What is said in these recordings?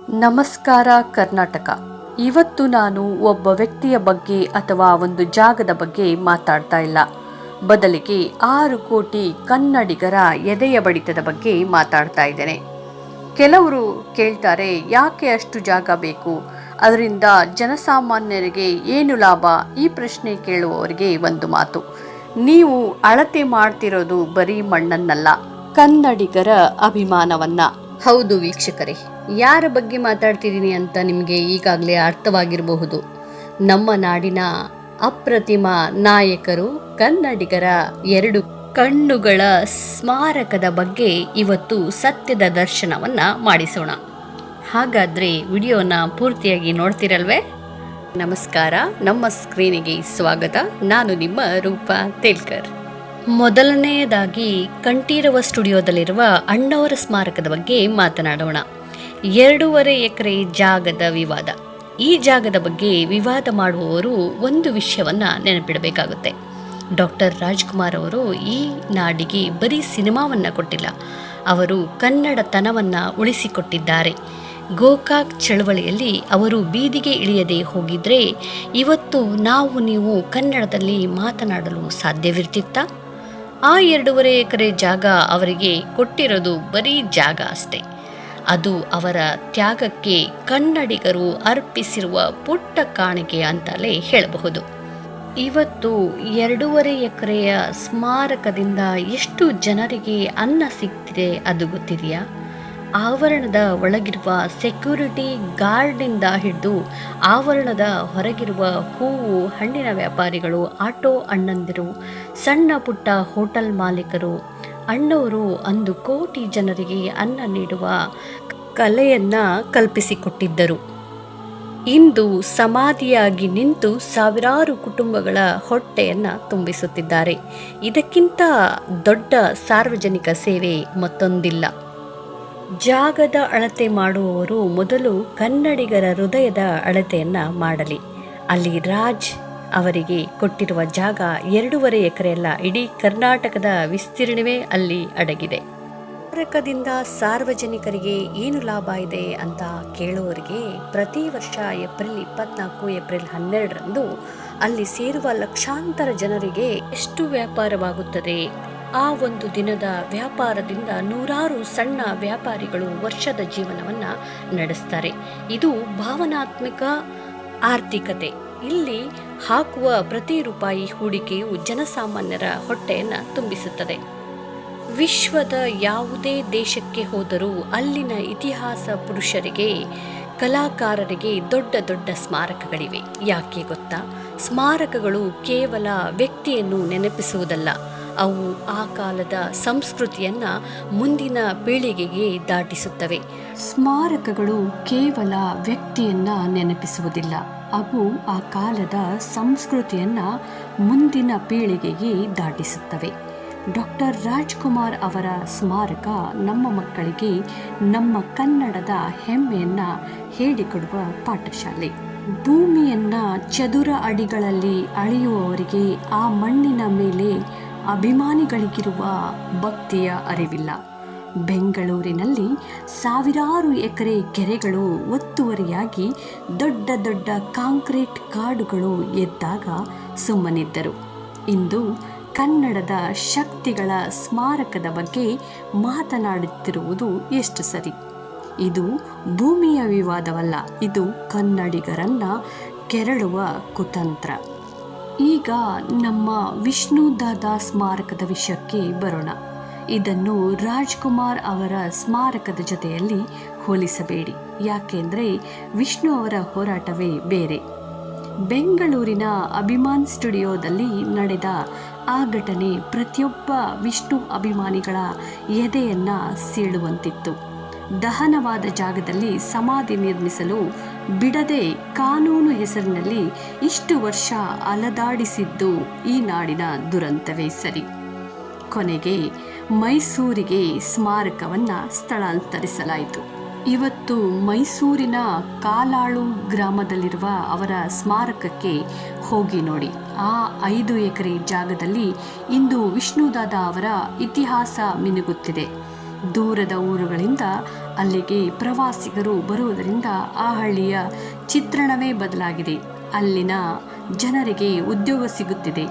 ನಮಸ್ಕಾರ ಕರ್ನಾಟಕ. ಇವತ್ತು ನಾನು ಒಬ್ಬ ವ್ಯಕ್ತಿಯ ಬಗ್ಗೆ ಅಥವಾ ಒಂದು ಜಾಗದ ಬಗ್ಗೆ ಮಾತಾಡ್ತಾ ಇಲ್ಲ. ಬದಲಿಗೆ 6 ಕೋಟಿ ಕನ್ನಡಿಗರ ಎದೆಯ ಬಡಿತದ ಬಗ್ಗೆ ಮಾತಾಡ್ತಾ ಇದ್ದೇನೆ. ಕೆಲವರು ಕೇಳ್ತಾರೆ, ಯಾಕೆ ಅಷ್ಟು ಜಾಗ ಬೇಕು, ಅದರಿಂದ ಜನಸಾಮಾನ್ಯರಿಗೆ ಏನು ಲಾಭ? ಈ ಪ್ರಶ್ನೆ ಕೇಳುವವರಿಗೆ ಒಂದು ಮಾತು: ನೀವು ಅಳತೆ ಮಾಡ್ತಿರೋದು ಬರೀ ಮಣ್ಣನ್ನಲ್ಲ, ಕನ್ನಡಿಗರ ಅಭಿಮಾನವನ್ನ. ಹೌದು ವೀಕ್ಷಕರೇ, ಯಾರ ಬಗ್ಗೆ ಮಾತಾಡ್ತಿದ್ದೀನಿ ಅಂತ ನಿಮಗೆ ಈಗಾಗಲೇ ಅರ್ಥವಾಗಿರಬಹುದು. ನಮ್ಮ ನಾಡಿನ ಅಪ್ರತಿಮ ನಾಯಕರು, ಕನ್ನಡಿಗರ 2 ಕಣ್ಣುಗಳ ಸ್ಮಾರಕದ ಬಗ್ಗೆ ಇವತ್ತು ಸತ್ಯದ ದರ್ಶನವನ್ನ ಮಾಡಿಸೋಣ. ಹಾಗಾದ್ರೆ ವಿಡಿಯೋನ ಪೂರ್ತಿಯಾಗಿ ನೋಡ್ತಿರಲ್ವೇ? ನಮಸ್ಕಾರ, ನಮ್ಮ ಸ್ಕ್ರೀನಿಗೆ ಸ್ವಾಗತ. ನಾನು ನಿಮ್ಮ ರೂಪಾ ತೇಲ್ಕರ್. ಮೊದಲನೆಯದಾಗಿ ಕಂಠೀರವ ಸ್ಟುಡಿಯೋದಲ್ಲಿರುವ ಅಣ್ಣವರ ಸ್ಮಾರಕದ ಬಗ್ಗೆ ಮಾತನಾಡೋಣ. 2.5 ಎಕರೆ ಜಾಗದ ವಿವಾದ. ಈ ಜಾಗದ ಬಗ್ಗೆ ವಿವಾದ ಮಾಡುವವರು ಒಂದು ವಿಷಯವನ್ನ ನೆನಪಿಡಬೇಕಾಗುತ್ತೆ. ಡಾಕ್ಟರ್ ರಾಜ್ಕುಮಾರ್ ಅವರು ಈ ನಾಡಿಗೆ ಬರೀ ಸಿನಿಮಾವನ್ನ ಕೊಟ್ಟಿಲ್ಲ, ಅವರು ಕನ್ನಡತನವನ್ನ ಉಳಿಸಿಕೊಟ್ಟಿದ್ದಾರೆ. ಗೋಕಾಕ್ ಚಳವಳಿಯಲ್ಲಿ ಅವರು ಬೀದಿಗೆ ಇಳಿಯದೆ ಹೋಗಿದ್ರೆ ಇವತ್ತು ನೀವು ಕನ್ನಡದಲ್ಲಿ ಮಾತನಾಡಲು ಸಾಧ್ಯವಿರ್ತಿತ್ತಾ? ಆ 2.5 ಎಕರೆ ಜಾಗ ಅವರಿಗೆ ಕೊಟ್ಟಿರೋದು ಬರೀ ಜಾಗ ಅಷ್ಟೇ. ಅದು ಅವರ ತ್ಯಾಗಕ್ಕೆ ಕನ್ನಡಿಗರು ಅರ್ಪಿಸಿರುವ ಪುಟ್ಟ ಕಾಣಿಕೆ ಅಂತಲೇ ಹೇಳಬಹುದು. ಇವತ್ತು 2.5 ಎಕರೆಯ ಸ್ಮಾರಕದಿಂದ ಎಷ್ಟು ಜನರಿಗೆ ಅನ್ನ ಸಿಗ್ತಿದೆ ಅದು ಗೊತ್ತಿದೆಯಾ? ಆವರಣದ ಒಳಗಿರುವ ಸೆಕ್ಯೂರಿಟಿ ಗಾರ್ಡ್ನಿಂದ ಹಿಡಿದು ಆವರಣದ ಹೊರಗಿರುವ ಹೂವು ಹಣ್ಣಿನ ವ್ಯಾಪಾರಿಗಳು, ಆಟೋ ಅಣ್ಣಂದಿರು, ಸಣ್ಣ ಪುಟ್ಟ ಹೋಟೆಲ್ ಮಾಲೀಕರು, ಅಣ್ಣವರು ಅಂದು ಕೋಟಿ ಜನರಿಗೆ ಅನ್ನ ನೀಡುವ ಕಲೆಯನ್ನ ಕಲ್ಪಿಸಿಕೊಟ್ಟಿದ್ದರು. ಇಂದು ಸಮಾಧಿಯಾಗಿ ನಿಂತು ಸಾವಿರಾರು ಕುಟುಂಬಗಳ ಹೊಟ್ಟೆಯನ್ನ ತುಂಬಿಸುತ್ತಿದ್ದಾರೆ. ಇದಕ್ಕಿಂತ ದೊಡ್ಡ ಸಾರ್ವಜನಿಕ ಸೇವೆ ಮತ್ತೊಂದಿಲ್ಲ. ಜಾಗದ ಅಳತೆ ಮಾಡುವವರು ಮೊದಲು ಕನ್ನಡಿಗರ ಹೃದಯದ ಅಳತೆಯನ್ನ ಮಾಡಲಿ. ಅಲ್ಲಿ ರಾಜ್ ಅವರಿಗೆ ಕೊಟ್ಟಿರುವ ಜಾಗ 2.5 ಎಕರೆಯಲ್ಲ, ಇಡೀ ಕರ್ನಾಟಕದ ವಿಸ್ತೀರ್ಣವೇ ಅಲ್ಲಿ ಅಡಗಿದೆ. ಸ್ಮಾರಕದಿಂದ ಸಾರ್ವಜನಿಕರಿಗೆ ಏನು ಲಾಭ ಇದೆ ಅಂತ ಕೇಳುವವರಿಗೆ, ಪ್ರತಿ ವರ್ಷ ಏಪ್ರಿಲ್ 24, ಏಪ್ರಿಲ್ 12ರಂದು ಅಲ್ಲಿ ಸೇರುವ ಲಕ್ಷಾಂತರ ಜನರಿಗೆ ಎಷ್ಟು ವ್ಯಾಪಾರವಾಗುತ್ತದೆ? ಆ ಒಂದು ದಿನದ ವ್ಯಾಪಾರದಿಂದ ನೂರಾರು ಸಣ್ಣ ವ್ಯಾಪಾರಿಗಳು ವರ್ಷದ ಜೀವನವನ್ನ ನಡೆಸ್ತಾರೆ. ಇದು ಭಾವನಾತ್ಮಕ ಆರ್ಥಿಕತೆ. ಇಲ್ಲಿ ಹಾಕುವ ಪ್ರತಿ ರೂಪಾಯಿ ಹೂಡಿಕೆಯು ಜನಸಾಮಾನ್ಯರ ಹೊಟ್ಟೆಯನ್ನ ತುಂಬಿಸುತ್ತದೆ. ವಿಶ್ವದ ಯಾವುದೇ ದೇಶಕ್ಕೆ ಹೋದರೂ ಅಲ್ಲಿನ ಇತಿಹಾಸ ಪುರುಷರಿಗೆ, ಕಲಾಕಾರರಿಗೆ ದೊಡ್ಡ ದೊಡ್ಡ ಸ್ಮಾರಕಗಳಿವೆ. ಯಾಕೆ ಗೊತ್ತಾ? ಸ್ಮಾರಕಗಳು ಕೇವಲ ವ್ಯಕ್ತಿಯನ್ನು ನೆನಪಿಸುವುದಲ್ಲ, ಅವು ಆ ಕಾಲದ ಸಂಸ್ಕೃತಿಯನ್ನ ಮುಂದಿನ ಪೀಳಿಗೆಗೆ ದಾಟಿಸುತ್ತವೆ. ಸ್ಮಾರಕಗಳು ಕೇವಲ ವ್ಯಕ್ತಿಯನ್ನ ನೆನಪಿಸುವುದಿಲ್ಲ, ಅವು ಆ ಕಾಲದ ಸಂಸ್ಕೃತಿಯನ್ನ ಮುಂದಿನ ಪೀಳಿಗೆಗೆ ದಾಟಿಸುತ್ತವೆ. ಡಾಕ್ಟರ್ ರಾಜ್ಕುಮಾರ್ ಅವರ ಸ್ಮಾರಕ ನಮ್ಮ ಮಕ್ಕಳಿಗೆ ನಮ್ಮ ಕನ್ನಡದ ಹೆಮ್ಮೆಯನ್ನ ಹೇಳಿಕೊಡುವ ಪಾಠಶಾಲೆ. ಭೂಮಿಯನ್ನ ಚದುರ ಅಡಿಗಳಲ್ಲಿ ಅಳೆಯುವವರಿಗೆ ಆ ಮಣ್ಣಿನ ಮೇಲೆ ಅಭಿಮಾನಿಗಳಿಗಿರುವ ಭಕ್ತಿಯ ಅರಿವಿಲ್ಲ. ಬೆಂಗಳೂರಿನಲ್ಲಿ ಸಾವಿರಾರು ಎಕರೆ ಕೆರೆಗಳು ಒತ್ತುವರಿಯಾಗಿ ದೊಡ್ಡ ದೊಡ್ಡ ಕಾಂಕ್ರೀಟ್ ಕಾಡುಗಳು ಎದ್ದಾಗ ಸುಮ್ಮನಿದ್ದರು. ಇಂದು ಕನ್ನಡದ ಶಕ್ತಿಗಳ ಸ್ಮಾರಕದ ಬಗ್ಗೆ ಮಾತನಾಡುತ್ತಿರುವುದು ಎಷ್ಟು ಸರಿ? ಇದು ಭೂಮಿಯ ವಿವಾದವಲ್ಲ, ಇದು ಕನ್ನಡಿಗರನ್ನ ಕೆರಳುವ ಕುತಂತ್ರ. ಈಗ ನಮ್ಮ ವಿಷ್ಣು ದಾದಾ ಸ್ಮಾರಕದ ವಿಷಯಕ್ಕೆ ಬರೋಣ. ಇದನ್ನು ರಾಜ್ಕುಮಾರ್ ಅವರ ಸ್ಮಾರಕದ ಜೊತೆಯಲ್ಲಿ ಹೋಲಿಸಬೇಡಿ. ಯಾಕೆಂದರೆ ವಿಷ್ಣು ಅವರ ಹೋರಾಟವೇ ಬೇರೆ. ಬೆಂಗಳೂರಿನ ಅಭಿಮಾನ್ ಸ್ಟುಡಿಯೋದಲ್ಲಿ ನಡೆದ ಆ ಘಟನೆ ಪ್ರತಿಯೊಬ್ಬ ವಿಷ್ಣು ಅಭಿಮಾನಿಗಳ ಎದೆಯನ್ನ ಸೀಳುವಂತಿತ್ತು. ದಹನವಾದ ಜಾಗದಲ್ಲಿ ಸಮಾಧಿ ನಿರ್ಮಿಸಲು ಬಿಡದೆ ಕಾನೂನು ಹೆಸರಿನಲ್ಲಿ ಇಷ್ಟು ವರ್ಷ ಅಲದಾಡಿಸಿದ್ದು ಈ ನಾಡಿನ ದುರಂತವೇ ಸರಿ. ಕೊನೆಗೆ ಮೈಸೂರಿಗೆ ಸ್ಮಾರಕವನ್ನ ಸ್ಥಳಾಂತರಿಸಲಾಯಿತು. ಇವತ್ತು ಮೈಸೂರಿನ ಕಾಲಾಳು ಗ್ರಾಮದಲ್ಲಿರುವ ಅವರ ಸ್ಮಾರಕಕ್ಕೆ ಹೋಗಿ ನೋಡಿ. ಆ 5 ಎಕರೆ ಜಾಗದಲ್ಲಿ ಇಂದು ವಿಷ್ಣು ದಾದಾ ಅವರ ಇತಿಹಾಸ ಮಿನುಗುತ್ತಿದೆ. ದೂರದ ಊರುಗಳಿಂದ ಅಲ್ಲಿಗೆ ಪ್ರವಾಸಿಗರು ಬರುವುದರಿಂದ ಆ ಹಳ್ಳಿಯ ಚಿತ್ರಣವೇ ಬದಲಾಗಿದೆ. ಅಲ್ಲಿನ ಜನರಿಗೆ ಉದ್ಯೋಗ ಸಿಗುತ್ತಿದೆ.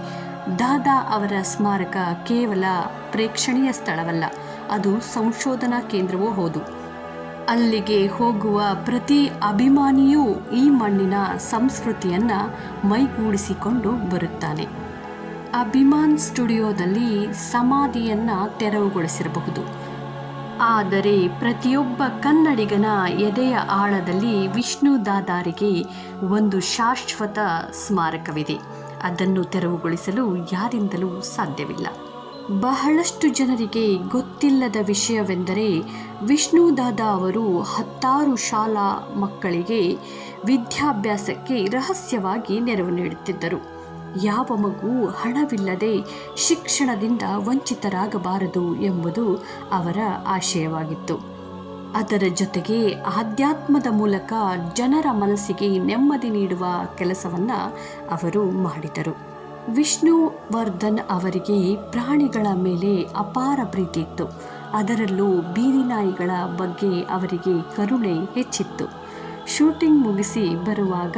ದಾದಾ ಅವರ ಸ್ಮಾರಕ ಕೇವಲ ಪ್ರೇಕ್ಷಣೀಯ ಸ್ಥಳವಲ್ಲ, ಅದು ಸಂಶೋಧನಾ ಕೇಂದ್ರವೂ ಹೌದು. ಅಲ್ಲಿಗೆ ಹೋಗುವ ಪ್ರತಿ ಅಭಿಮಾನಿಯೂ ಈ ಮಣ್ಣಿನ ಸಂಸ್ಕೃತಿಯನ್ನು ಮೈಗೂಡಿಸಿಕೊಂಡು ಬರುತ್ತಾನೆ. ಅಭಿಮಾನ್ ಸ್ಟುಡಿಯೋದಲ್ಲಿ ಸಮಾಧಿಯನ್ನು ತೆರವುಗೊಳಿಸಿರಬಹುದು, ಆದರೆ ಪ್ರತಿಯೊಬ್ಬ ಕನ್ನಡಿಗನ ಎದೆಯ ಆಳದಲ್ಲಿ ವಿಷ್ಣು ದಾದಾರಿಗೆ ಒಂದು ಶಾಶ್ವತ ಸ್ಮಾರಕವಿದೆ. ಅದನ್ನು ತೆರವುಗೊಳಿಸಲು ಯಾರಿಂದಲೂ ಸಾಧ್ಯವಿಲ್ಲ. ಬಹಳಷ್ಟು ಜನರಿಗೆ ಗೊತ್ತಿಲ್ಲದ ವಿಷಯವೆಂದರೆ ವಿಷ್ಣು ದಾದಾ ಅವರು 10 ಶಾಲಾ ಮಕ್ಕಳಿಗೆ ವಿದ್ಯಾಭ್ಯಾಸಕ್ಕೆ ರಹಸ್ಯವಾಗಿ ನೆರವು ನೀಡುತ್ತಿದ್ದರು. ಯಾವ ಮಗು ಹಣವಿಲ್ಲದೆ ಶಿಕ್ಷಣದಿಂದ ವಂಚಿತರಾಗಬಾರದು ಎಂಬುದು ಅವರ ಆಶಯವಾಗಿತ್ತು. ಅದರ ಜೊತೆಗೆ ಆಧ್ಯಾತ್ಮದ ಮೂಲಕ ಜನರ ಮನಸ್ಸಿಗೆ ನೆಮ್ಮದಿ ನೀಡುವ ಕೆಲಸವನ್ನು ಅವರು ಮಾಡಿದರು. ವಿಷ್ಣುವರ್ಧನ್ ಅವರಿಗೆ ಪ್ರಾಣಿಗಳ ಮೇಲೆ ಅಪಾರ ಪ್ರೀತಿ ಇತ್ತು. ಅದರಲ್ಲೂ ಬೀದಿ ನಾಯಿಗಳ ಬಗ್ಗೆ ಅವರಿಗೆ ಕರುಣೆ ಹೆಚ್ಚಿತ್ತು. ಶೂಟಿಂಗ್ ಮುಗಿಸಿ ಬರುವಾಗ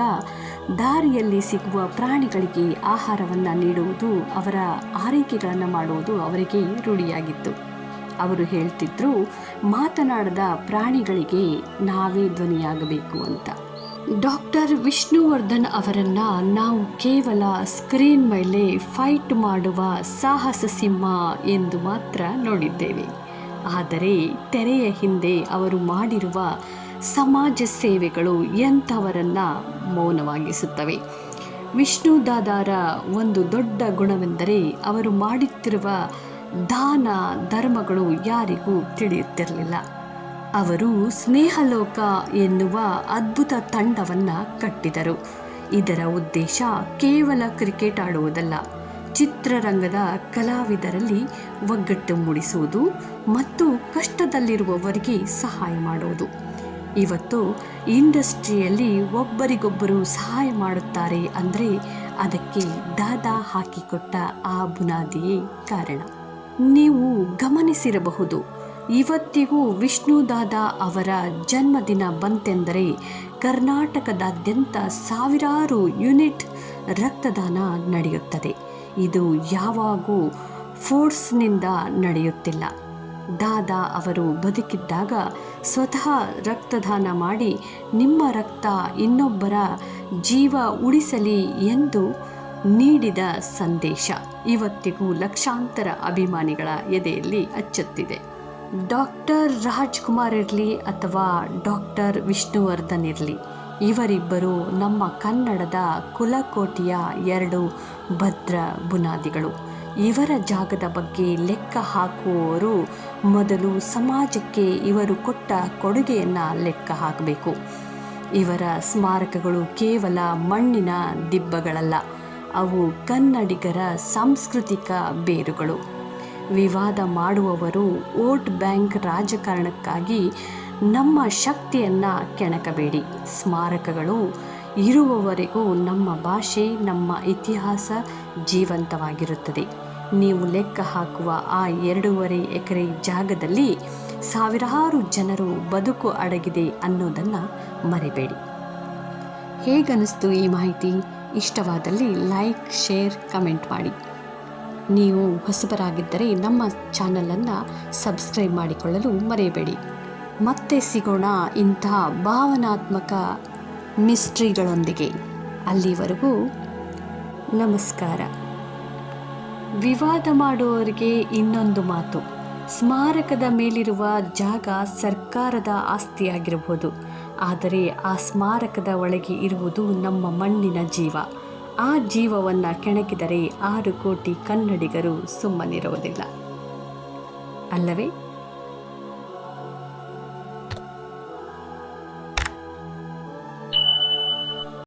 ದಾರಿಯಲ್ಲಿ ಸಿಗುವ ಪ್ರಾಣಿಗಳಿಗೆ ಆಹಾರವನ್ನು ನೀಡುವುದು, ಅವರ ಆರೈಕೆಗಳನ್ನು ಮಾಡುವುದು ಅವರಿಗೆ ರೂಢಿಯಾಗಿತ್ತು. ಅವರು ಹೇಳ್ತಿದ್ರು, ಮಾತನಾಡದ ಪ್ರಾಣಿಗಳಿಗೆ ನಾವೇ ಧ್ವನಿಯಾಗಬೇಕು ಅಂತ. ಡಾಕ್ಟರ್ ವಿಷ್ಣುವರ್ಧನ್ ಅವರನ್ನು ನಾವು ಕೇವಲ ಸ್ಕ್ರೀನ್ ಮೇಲೆ ಫೈಟ್ ಮಾಡುವ ಸಾಹಸ ಸಿಂಹ ಎಂದು ಮಾತ್ರ ನೋಡಿದ್ದೇವೆ. ಆದರೆ ತೆರೆಯ ಹಿಂದೆ ಅವರು ಮಾಡಿರುವ ಸಮಾಜ ಸೇವೆಗಳು ಎಂಥವರನ್ನು ಮೌನವಾಗಿಸುತ್ತವೆ. ವಿಷ್ಣು ದಾದಾರ ಒಂದು ದೊಡ್ಡ ಗುಣವೆಂದರೆ ಅವರು ಮಾಡುತ್ತಿರುವ ದಾನ ಧರ್ಮಗಳು ಯಾರಿಗೂ ತಿಳಿಯುತ್ತಿರಲಿಲ್ಲ. ಅವರು ಸ್ನೇಹಲೋಕ ಎನ್ನುವ ಅದ್ಭುತ ತಂಡವನ್ನು ಕಟ್ಟಿದರು. ಇದರ ಉದ್ದೇಶ ಕೇವಲ ಕ್ರಿಕೆಟ್ ಆಡುವುದಲ್ಲ, ಚಿತ್ರರಂಗದ ಕಲಾವಿದರಲ್ಲಿ ಒಗ್ಗಟ್ಟು ಮೂಡಿಸುವುದು ಮತ್ತು ಕಷ್ಟದಲ್ಲಿರುವವರಿಗೆ ಸಹಾಯ ಮಾಡುವುದು. ಇವತ್ತು ಇಂಡಸ್ಟ್ರಿಯಲ್ಲಿ ಒಬ್ಬರಿಗೊಬ್ಬರು ಸಹಾಯ ಮಾಡುತ್ತಾರೆ ಅಂದರೆ ಅದಕ್ಕೆ ದಾದಾ ಹಾಕಿಕೊಟ್ಟ ಆ ಬುನಾದಿಯೇ ಕಾರಣ. ನೀವು ಗಮನಿಸಿರಬಹುದು, ಇವತ್ತಿಗೂ ವಿಷ್ಣು ದಾದಾ ಅವರ ಜನ್ಮದಿನ ಬಂತೆಂದರೆ ಕರ್ನಾಟಕದಾದ್ಯಂತ ಸಾವಿರಾರು ಯೂನಿಟ್ ರಕ್ತದಾನ ನಡೆಯುತ್ತದೆ. ಇದು ಯಾವಾಗೂ ಫೋರ್ಸ್ನಿಂದ ನಡೆಯುತ್ತಿಲ್ಲ. ದಾದಾ ಅವರು ಬದುಕಿದ್ದಾಗ ಸ್ವತಃ ರಕ್ತದಾನ ಮಾಡಿ ನಿಮ್ಮ ರಕ್ತ ಇನ್ನೊಬ್ಬರ ಜೀವ ಉಳಿಸಲಿ ಎಂದು ನೀಡಿದ ಸಂದೇಶ ಇವತ್ತಿಗೂ ಲಕ್ಷಾಂತರ ಅಭಿಮಾನಿಗಳ ಎದೆಯಲ್ಲಿ ಅಚ್ಚೊತ್ತಿದೆ. ಡಾಕ್ಟರ್ ರಾಜ್ಕುಮಾರ್ ಇರಲಿ ಅಥವಾ ಡಾಕ್ಟರ್ ವಿಷ್ಣುವರ್ಧನ್ ಇರಲಿ, ಇವರಿಬ್ಬರು ನಮ್ಮ ಕನ್ನಡದ ಕುಲಕೋಟಿಯ 2 ಭದ್ರ ಬುನಾದಿಗಳು. ಇವರ ಜಾಗದ ಬಗ್ಗೆ ಲೆಕ್ಕ ಹಾಕುವವರು ಮೊದಲು ಸಮಾಜಕ್ಕೆ ಇವರು ಕೊಟ್ಟ ಕೊಡುಗೆಯನ್ನು ಲೆಕ್ಕ ಹಾಕಬೇಕು. ಇವರ ಸ್ಮಾರಕಗಳು ಕೇವಲ ಮಣ್ಣಿನ ದಿಬ್ಬಗಳಲ್ಲ, ಅವು ಕನ್ನಡಿಗರ ಸಾಂಸ್ಕೃತಿಕ ಬೇರುಗಳು. ವಿವಾದ ಮಾಡುವವರು ವೋಟ್ ಬ್ಯಾಂಕ್ ರಾಜಕಾರಣಕ್ಕಾಗಿ ನಮ್ಮ ಶಕ್ತಿಯನ್ನು ಕೆಣಕಬೇಡಿ. ಸ್ಮಾರಕಗಳು ಇರುವವರೆಗೂ ನಮ್ಮ ಭಾಷೆ, ನಮ್ಮ ಇತಿಹಾಸ ಜೀವಂತವಾಗಿರುತ್ತದೆ. ನೀವು ಲೆಕ್ಕ ಹಾಕುವ ಆ 2.5 ಎಕರೆ ಜಾಗದಲ್ಲಿ ಸಾವಿರಾರು ಜನರು ಬದುಕು ಅಡಗಿದೆ ಅನ್ನೋದನ್ನು ಮರಿಬೇಡಿ. ಹೇಗನ್ನಿಸ್ತು ಈ ಮಾಹಿತಿ? ಇಷ್ಟವಾದಲ್ಲಿ ಲೈಕ್, ಶೇರ್, ಕಮೆಂಟ್ ಮಾಡಿ. ನೀವು ಹೊಸಬರಾಗಿದ್ದರೆ ನಮ್ಮ ಚಾನಲನ್ನು ಸಬ್ಸ್ಕ್ರೈಬ್ ಮಾಡಿಕೊಳ್ಳಲು ಮರೆಯಬೇಡಿ. ಮತ್ತೆ ಸಿಗೋಣ ಇಂತಹ ಭಾವನಾತ್ಮಕ ಮಿಸ್ಟ್ರಿಗಳೊಂದಿಗೆ. ಅಲ್ಲಿವರೆಗೂ ನಮಸ್ಕಾರ. ವಿವಾದ ಮಾಡುವವರಿಗೆ ಇನ್ನೊಂದು ಮಾತು: ಸ್ಮಾರಕದ ಮೇಲಿರುವ ಜಾಗ ಸರ್ಕಾರದ ಆಸ್ತಿಯಾಗಿರಬಹುದು, ಆದರೆ ಆ ಸ್ಮಾರಕದ ಒಳಗೆ ಇರುವುದು ನಮ್ಮ ಮಣ್ಣಿನ ಜೀವ. ಆ ಜೀವವನ್ನು ಕೆಣಕಿದರೆ 6 ಕೋಟಿ ಕನ್ನಡಿಗರು ಸುಮ್ಮನಿರುವುದಿಲ್ಲ, ಅಲ್ಲವೇ?